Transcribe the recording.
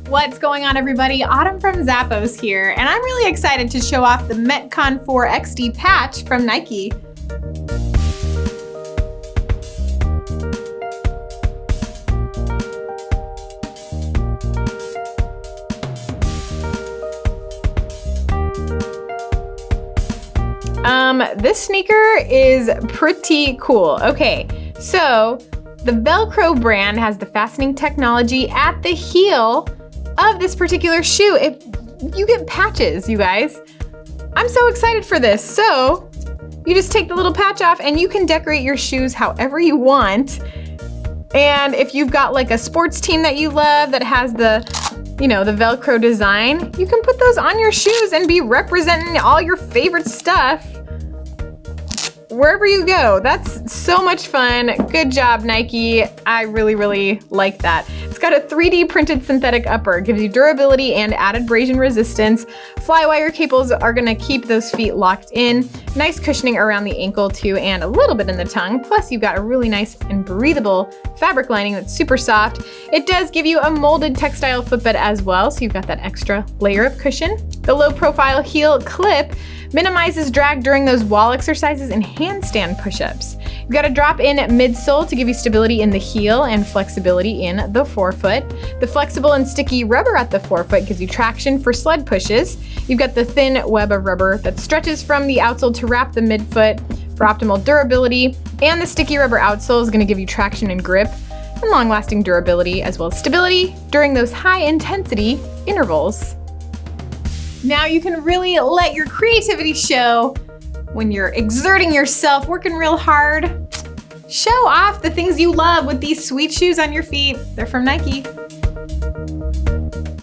What's going on, everybody? Autumn from Zappos here, and I'm really excited to show off the Metcon 4XD patch from Nike. This sneaker is pretty cool. Okay, so the Velcro brand has the fastening technology at the heel of this particular shoe. You get patches, you guys. I'm so excited for this. So you just take the little patch off and you can decorate your shoes however you want. And if you've got like a sports team that you love that has the Velcro design, you can put those on your shoes and be representing all your favorite stuff wherever you go. That's so much fun. Good job, Nike. I really, really like that. It's got a 3D printed synthetic upper, gives you durability and added abrasion resistance. Flywire cables are gonna keep those feet locked in. Nice cushioning around the ankle too, and a little bit in the tongue. Plus you've got a really nice and breathable fabric lining that's super soft. It does give you a molded textile footbed as well, so you've got that extra layer of cushion. The low profile heel clip minimizes drag during those wall exercises and handstand push-ups. You've got a drop-in midsole to give you stability in the heel and flexibility in the forefoot. The flexible and sticky rubber at the forefoot gives you traction for sled pushes. You've got the thin web of rubber that stretches from the outsole to wrap the midfoot for optimal durability. And the sticky rubber outsole is going to give you traction and grip and long-lasting durability, as well as stability during those high-intensity intervals. Now you can really let your creativity show when you're exerting yourself, working real hard. Show off the things you love with these sweet shoes on your feet. They're from Nike.